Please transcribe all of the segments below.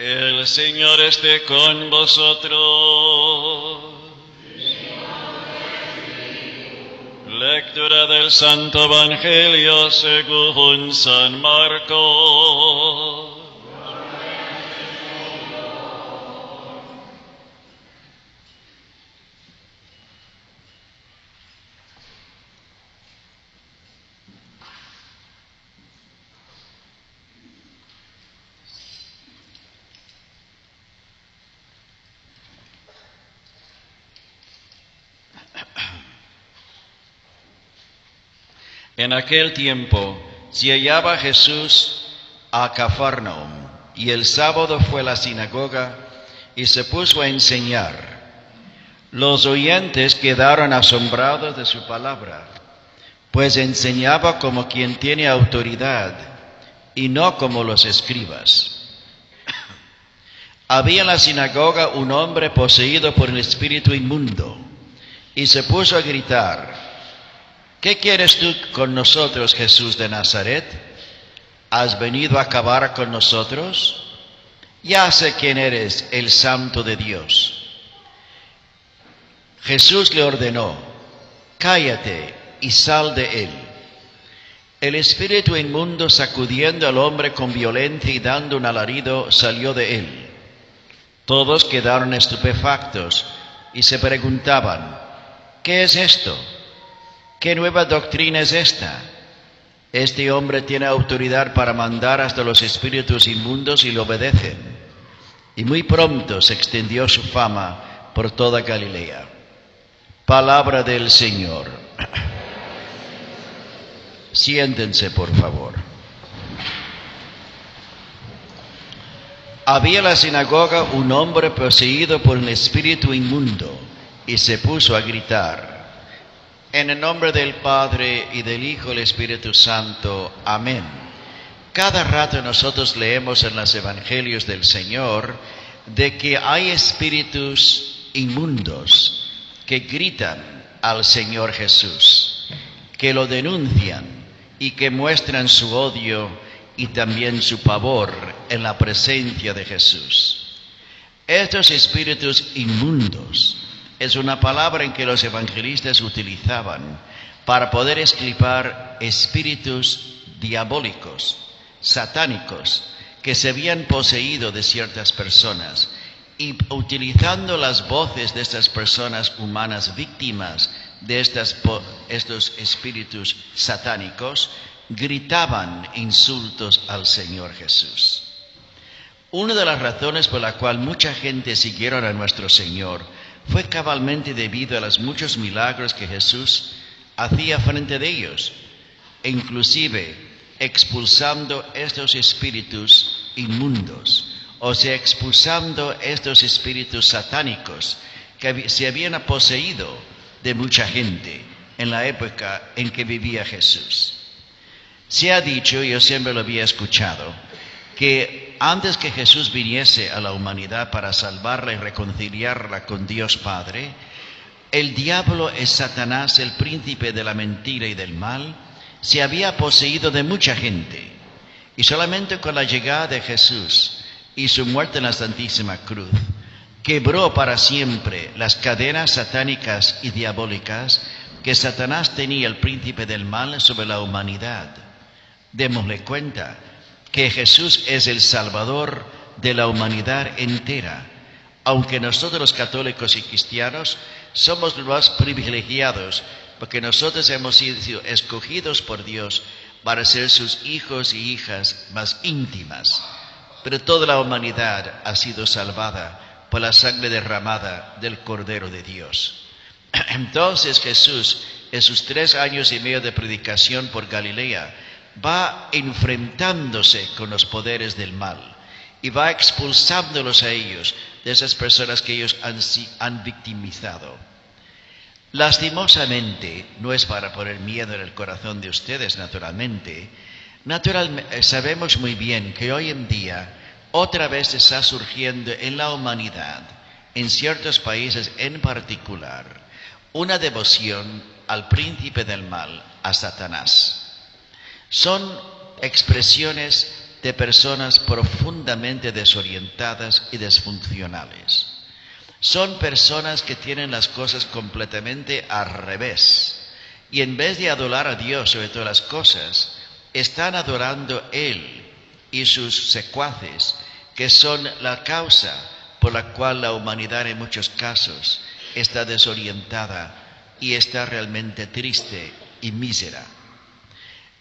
El Señor esté con vosotros. Lectura del Santo Evangelio según San Marcos. En aquel tiempo se hallaba Jesús a Cafarnaum, y el sábado fue a la sinagoga y se puso a enseñar. Los oyentes quedaron asombrados de su palabra, pues enseñaba como quien tiene autoridad y no como los escribas. Había en la sinagoga un hombre poseído por el espíritu inmundo, y se puso a gritar: ¿Qué quieres tú con nosotros, Jesús de Nazaret? ¿Has venido a acabar con nosotros? Ya sé quién eres, el Santo de Dios. Jesús le ordenó: cállate y sal de él. El espíritu inmundo, sacudiendo al hombre con violencia y dando un alarido, salió de él. Todos quedaron estupefactos y se preguntaban: ¿qué es esto? ¿Qué nueva doctrina es esta? Este hombre tiene autoridad para mandar hasta los espíritus inmundos y le obedecen. Y muy pronto se extendió su fama por toda Galilea. Palabra del Señor. Siéntense, por favor. Había en la sinagoga un hombre poseído por un espíritu inmundo, y se puso a gritar: en el nombre del Padre, y del Hijo, y del Espíritu Santo. Amén. Cada rato nosotros leemos en los Evangelios del Señor de que hay espíritus inmundos que gritan al Señor Jesús, que lo denuncian y que muestran su odio y también su pavor en la presencia de Jesús. Estos espíritus inmundos es una palabra en que los evangelistas utilizaban para poder explicar espíritus diabólicos, satánicos, que se habían poseído de ciertas personas, y utilizando las voces de estas personas humanas víctimas de estos espíritus satánicos, gritaban insultos al Señor Jesús. Una de las razones por la cual mucha gente siguieron a nuestro Señor fue cabalmente debido a los muchos milagros que Jesús hacía frente de ellos, e inclusive expulsando estos espíritus inmundos, o sea, expulsando estos espíritus satánicos que se habían poseído de mucha gente en la época en que vivía Jesús. Se ha dicho, yo siempre lo había escuchado, que antes que Jesús viniese a la humanidad para salvarla y reconciliarla con Dios Padre, el diablo es Satanás, el príncipe de la mentira y del mal, se había poseído de mucha gente. Y solamente con la llegada de Jesús y su muerte en la Santísima Cruz, quebró para siempre las cadenas satánicas y diabólicas que Satanás tenía, el príncipe del mal, sobre la humanidad. Démosle cuenta que Jesús es el Salvador de la humanidad entera, aunque nosotros los católicos y cristianos somos los más privilegiados, porque nosotros hemos sido escogidos por Dios para ser sus hijos y hijas más íntimas, pero toda la humanidad ha sido salvada por la sangre derramada del Cordero de Dios. Entonces Jesús, en sus 3 años y medio de predicación por Galilea, va enfrentándose con los poderes del mal y va expulsándolos a ellos de esas personas que ellos han victimizado. Lastimosamente, no es para poner miedo en el corazón de ustedes, naturalmente, sabemos muy bien que hoy en día otra vez está surgiendo en la humanidad, en ciertos países en particular, una devoción al príncipe del mal, a Satanás. Son expresiones de personas profundamente desorientadas y disfuncionales. Son personas que tienen las cosas completamente al revés. Y en vez de adorar a Dios sobre todas las cosas, están adorando Él y sus secuaces, que son la causa por la cual la humanidad en muchos casos está desorientada y está realmente triste y mísera.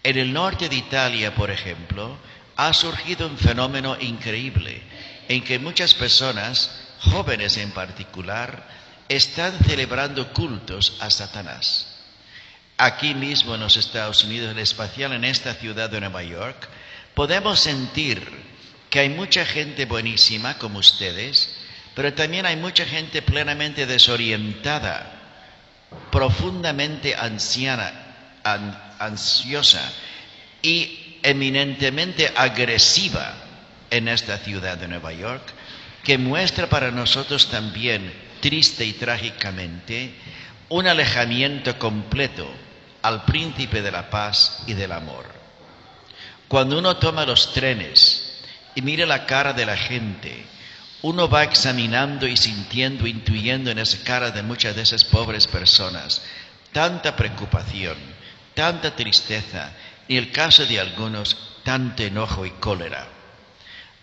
En el norte de Italia, por ejemplo, ha surgido un fenómeno increíble en que muchas personas, jóvenes en particular, están celebrando cultos a Satanás. Aquí mismo en los Estados Unidos, en especial en esta ciudad de Nueva York, podemos sentir que hay mucha gente buenísima como ustedes, pero también hay mucha gente plenamente desorientada, profundamente ansiosa y eminentemente agresiva en esta ciudad de Nueva York, que muestra para nosotros también, triste y trágicamente, un alejamiento completo al príncipe de la paz y del amor. Cuando uno toma los trenes y mira la cara de la gente, uno va examinando y sintiendo, intuyendo en esa cara de muchas de esas pobres personas tanta preocupación, tanta tristeza, y en el caso de algunos, tanto enojo y cólera.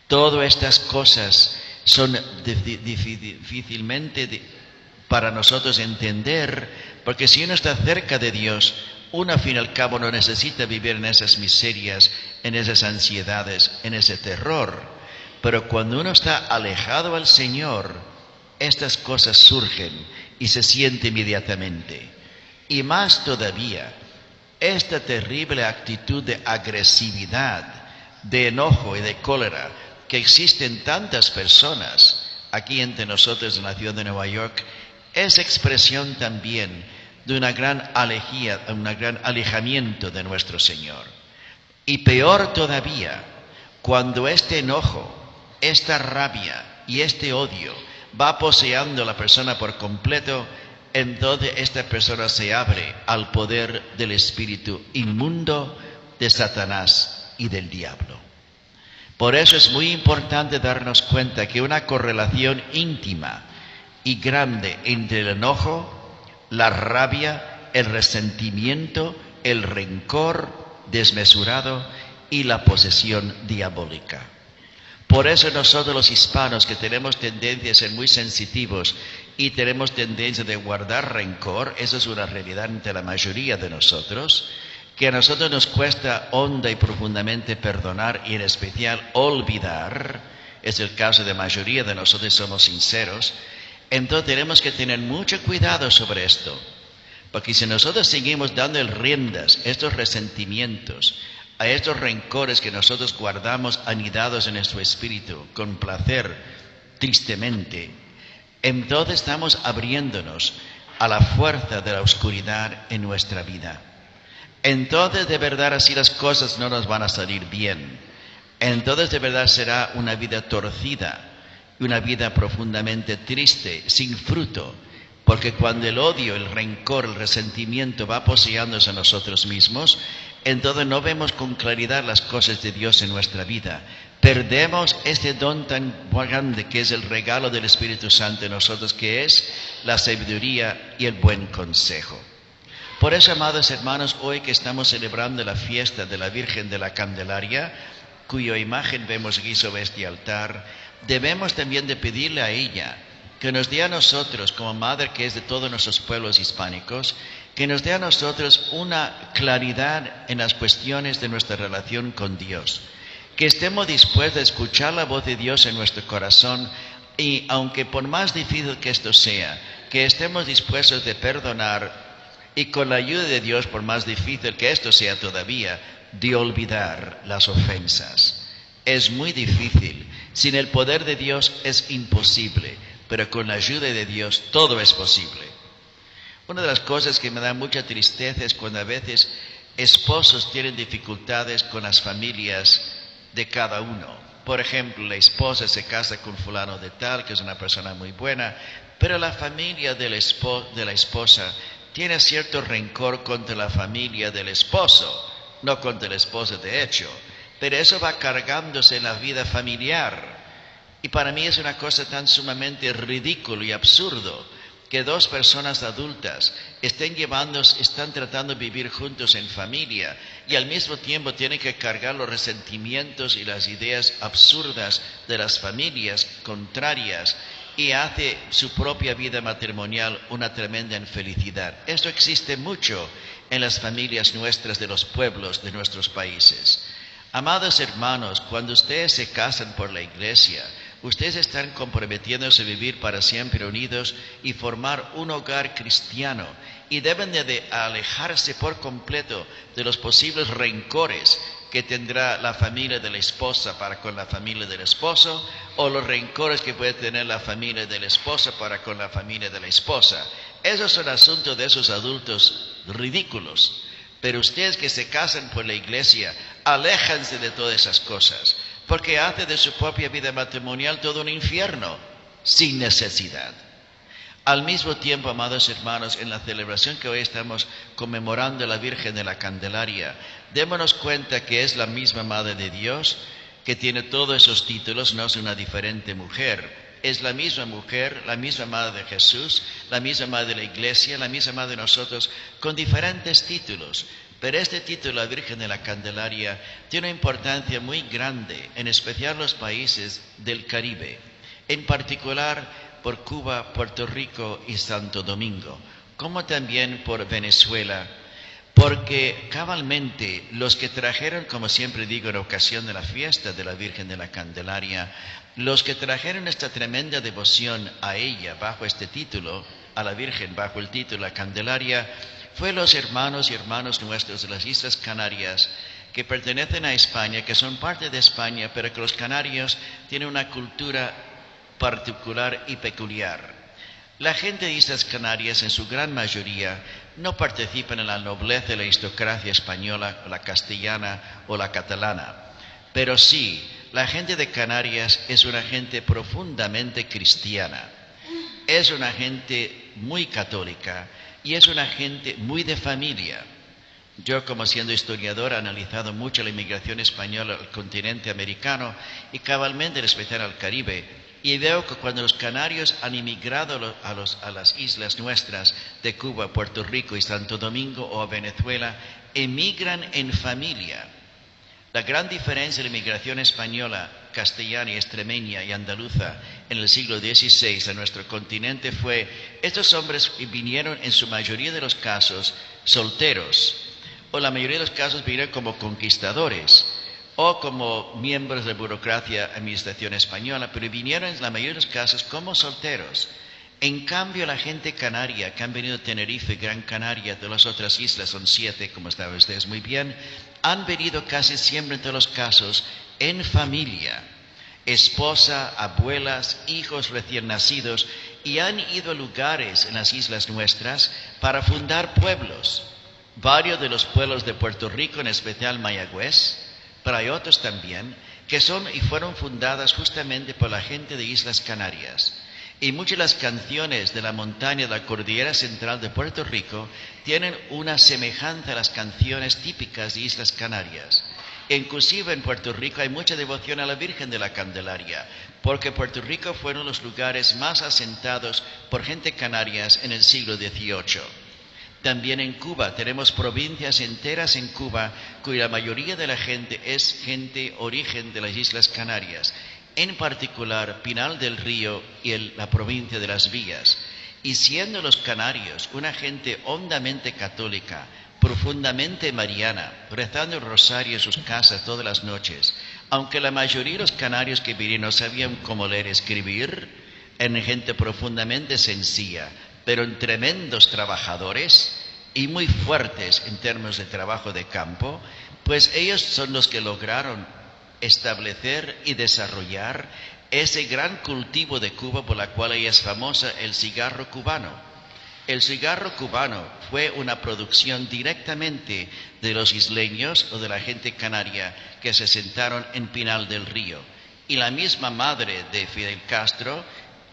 Todas estas cosas son difícilmente para nosotros entender, porque si uno está cerca de Dios, uno al fin y al cabo no necesita vivir en esas miserias, en esas ansiedades, en ese terror. Pero cuando uno está alejado al Señor, estas cosas surgen y se siente inmediatamente. Y más todavía, esta terrible actitud de agresividad, de enojo y de cólera que existen tantas personas aquí entre nosotros en la ciudad de Nueva York, es expresión también de una gran alejamiento de nuestro Señor. Y peor todavía, cuando este enojo, esta rabia y este odio va poseando a la persona por completo, entonces esta persona se abre al poder del espíritu inmundo de Satanás y del diablo. Por eso es muy importante darnos cuenta que una correlación íntima y grande entre el enojo, la rabia, el resentimiento, el rencor desmesurado y la posesión diabólica. Por eso nosotros los hispanos, que tenemos tendencia a ser muy sensitivos y tenemos tendencia de guardar rencor, eso es una realidad entre la mayoría de nosotros, que a nosotros nos cuesta honda y profundamente perdonar y en especial olvidar, es el caso de la mayoría de nosotros, somos sinceros. Entonces tenemos que tener mucho cuidado sobre esto, porque si nosotros seguimos dando riendas a estos resentimientos, a estos rencores que nosotros guardamos anidados en nuestro espíritu, con placer, tristemente, entonces estamos abriéndonos a la fuerza de la oscuridad en nuestra vida. Entonces de verdad así las cosas no nos van a salir bien. Entonces de verdad será una vida torcida, una vida profundamente triste, sin fruto, porque cuando el odio, el rencor, el resentimiento va poseándose a nosotros mismos, entonces no vemos con claridad las cosas de Dios en nuestra vida. Perdemos este don tan grande que es el regalo del Espíritu Santo en nosotros, que es la sabiduría y el buen consejo. Por eso, amados hermanos, hoy que estamos celebrando la fiesta de la Virgen de la Candelaria, cuya imagen vemos aquí sobre este altar, debemos también de pedirle a ella que nos dé a nosotros, como madre que es de todos nuestros pueblos hispánicos, que nos dé a nosotros una claridad en las cuestiones de nuestra relación con Dios, que estemos dispuestos a escuchar la voz de Dios en nuestro corazón, y aunque por más difícil que esto sea, que estemos dispuestos de perdonar, y con la ayuda de Dios, por más difícil que esto sea todavía, de olvidar las ofensas. Es muy difícil. Sin el poder de Dios es imposible, pero con la ayuda de Dios todo es posible. Una de las cosas que me da mucha tristeza es cuando a veces esposos tienen dificultades con las familias de cada uno. Por ejemplo, la esposa se casa con fulano de tal, que es una persona muy buena, pero la familia de la esposa tiene cierto rencor contra la familia del esposo, no contra el esposo de hecho. pero eso va cargándose en la vida familiar. Y para mí es una cosa tan sumamente ridículo y absurdo que dos personas adultas están tratando de vivir juntos en familia y al mismo tiempo tienen que cargar los resentimientos y las ideas absurdas de las familias contrarias y hace su propia vida matrimonial una tremenda infelicidad. Esto existe mucho en las familias nuestras de los pueblos de nuestros países. Amados hermanos, cuando ustedes se casan por la iglesia, ustedes están comprometiéndose a vivir para siempre unidos y formar un hogar cristiano y deben de alejarse por completo de los posibles rencores que tendrá la familia de la esposa para con la familia del esposo o los rencores que puede tener la familia del esposo para con la familia de la esposa. Esos son asuntos de esos adultos ridículos. Pero ustedes que se casan por la iglesia, aléjanse de todas esas cosas, porque hace de su propia vida matrimonial todo un infierno, sin necesidad. Al mismo tiempo, amados hermanos, en la celebración que hoy estamos conmemorando a la Virgen de la Candelaria, démonos cuenta que es la misma Madre de Dios, que tiene todos esos títulos, no es una diferente mujer. Es la misma mujer, la misma Madre de Jesús, la misma Madre de la Iglesia, la misma Madre de nosotros, con diferentes títulos. Pero este título, la Virgen de la Candelaria, tiene una importancia muy grande, en especial los países del Caribe, en particular por Cuba, Puerto Rico y Santo Domingo, como también por Venezuela, porque cabalmente los que trajeron, como siempre digo en ocasión de la fiesta de la Virgen de la Candelaria, los que trajeron esta tremenda devoción a ella bajo este título, a la Virgen bajo el título La Candelaria, fue los hermanos y hermanas nuestros de las Islas Canarias que pertenecen a España, que son parte de España, pero que los canarios tienen una cultura particular y peculiar. La gente de Islas Canarias, en su gran mayoría, no participan en la nobleza de la aristocracia española, la castellana o la catalana, pero sí, la gente de Canarias es una gente profundamente cristiana, es una gente muy católica y es una gente muy de familia. Yo, como siendo historiador, he analizado mucho la inmigración española al continente americano y cabalmente en especial al Caribe, y veo que cuando los canarios han inmigrado a las islas nuestras de Cuba, Puerto Rico y Santo Domingo o a Venezuela, emigran en familia. La gran diferencia de la inmigración española, castellana y extremeña y andaluza en el siglo XVI a nuestro continente fue, estos hombres vinieron en su mayoría de los casos solteros, o la mayoría de los casos vinieron como conquistadores, o como miembros de la burocracia administración española, pero vinieron en la mayoría de los casos como solteros. En cambio, la gente canaria que han venido a Tenerife, Gran Canaria, de las otras islas, son 7, como saben ustedes muy bien, han venido casi siempre en todos los casos en familia, esposa, abuelas, hijos recién nacidos, y han ido a lugares en las islas nuestras para fundar pueblos. Varios de los pueblos de Puerto Rico, en especial Mayagüez, pero hay otros también que son y fueron fundadas justamente por la gente de Islas Canarias. Y muchas de las canciones de la montaña de la cordillera central de Puerto Rico tienen una semejanza a las canciones típicas de Islas Canarias. Inclusive en Puerto Rico hay mucha devoción a la Virgen de la Candelaria, porque Puerto Rico fue uno de los lugares más asentados por gente canarias en el siglo XVIII. También en Cuba, tenemos provincias enteras en Cuba, cuya mayoría de la gente es gente origen de las Islas Canarias, en particular Pinal del Río y la provincia de Las Villas. Y siendo los canarios una gente hondamente católica, profundamente mariana, rezando el rosario en sus casas todas las noches, aunque la mayoría de los canarios que vinieron no sabían cómo leer y escribir, eran gente profundamente sencilla, pero en tremendos trabajadores y muy fuertes en términos de trabajo de campo, pues ellos son los que lograron establecer y desarrollar ese gran cultivo de Cuba por la cual ella es famosa, el cigarro cubano. El cigarro cubano fue una producción directamente de los isleños o de la gente canaria que se sentaron en Pinal del Río. Y la misma madre de Fidel Castro,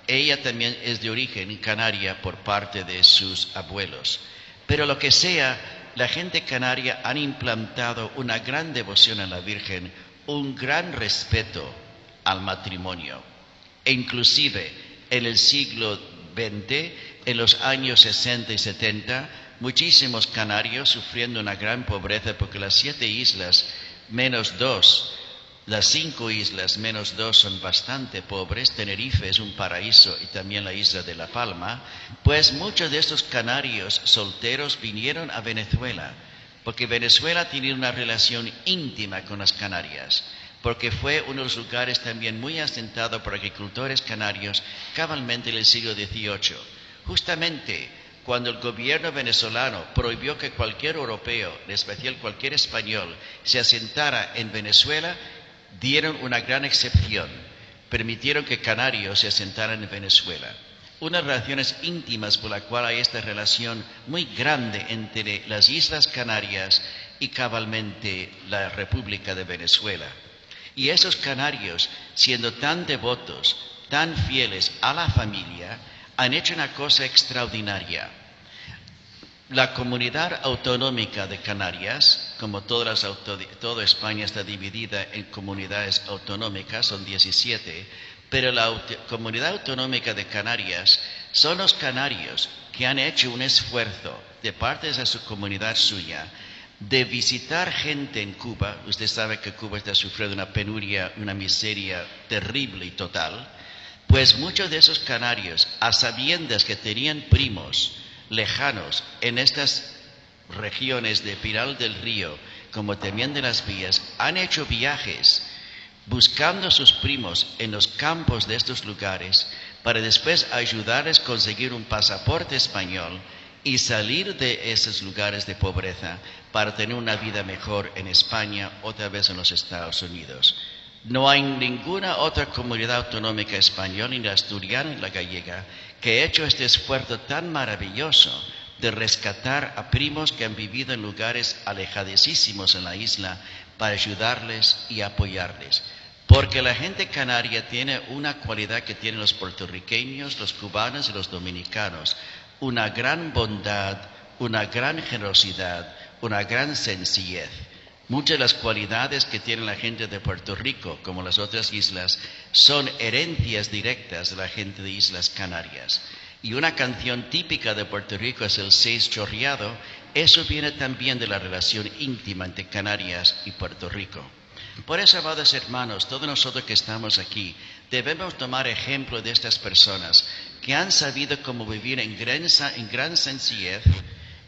ella también es de origen canaria por parte de sus abuelos. Pero lo que sea, la gente canaria han implantado una gran devoción a la Virgen un gran respeto al matrimonio. E inclusive en el siglo XX, en los años 60 y 70, muchísimos canarios sufriendo una gran pobreza porque las 7 islas menos 2, las 5 islas menos 2 son bastante pobres. Tenerife es un paraíso y también la isla de La Palma. Pues muchos de estos canarios solteros vinieron a Venezuela, porque Venezuela tiene una relación íntima con las Canarias, porque fue uno de los lugares también muy asentado por agricultores canarios cabalmente en el siglo XVIII. Justamente cuando el gobierno venezolano prohibió que cualquier europeo, en especial cualquier español, se asentara en Venezuela, dieron una gran excepción. Permitieron que canarios se asentaran en Venezuela. Unas relaciones íntimas por la cual hay esta relación muy grande entre las Islas Canarias y cabalmente la República de Venezuela. Y esos canarios, siendo tan devotos, tan fieles a la familia, han hecho una cosa extraordinaria. La comunidad autonómica de Canarias, como toda España está dividida en comunidades autonómicas, son 17, pero la comunidad autonómica de Canarias son los canarios que han hecho un esfuerzo de parte de su comunidad suya de visitar gente en Cuba. Usted sabe que Cuba está sufriendo una penuria, una miseria terrible y total. Pues muchos de esos canarios, a sabiendas que tenían primos lejanos en estas regiones de Pinar del Río, como también de las Vías, han hecho viajes buscando a sus primos en los campos de estos lugares para después ayudarles a conseguir un pasaporte español y salir de esos lugares de pobreza para tener una vida mejor en España, otra vez en los Estados Unidos. No hay ninguna otra comunidad autonómica española, ni la asturiana ni la gallega, que ha hecho este esfuerzo tan maravilloso de rescatar a primos que han vivido en lugares alejadísimos en la isla para ayudarles y apoyarles. Porque la gente canaria tiene una cualidad que tienen los puertorriqueños, los cubanos y los dominicanos: una gran bondad, una gran generosidad, una gran sencillez. Muchas de las cualidades que tiene la gente de Puerto Rico, como las otras islas, son herencias directas de la gente de Islas Canarias. Y una canción típica de Puerto Rico es el Seis Chorreado. Eso viene también de la relación íntima entre Canarias y Puerto Rico. Por eso, amados hermanos, todos nosotros que estamos aquí, debemos tomar ejemplo de estas personas que han sabido cómo vivir en gran sencillez,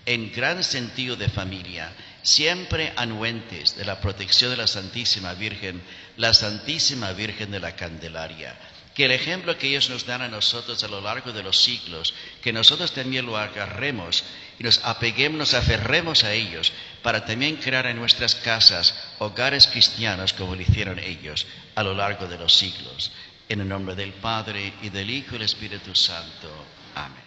en gran sentido de familia, siempre anuentes de la protección de la Santísima Virgen de la Candelaria. Que el ejemplo que ellos nos dan a nosotros a lo largo de los siglos, que nosotros también lo agarremos y nos apeguemos, nos aferremos a ellos, para también crear en nuestras casas hogares cristianos como lo hicieron ellos a lo largo de los siglos. En el nombre del Padre, y del Hijo, y del Espíritu Santo. Amén.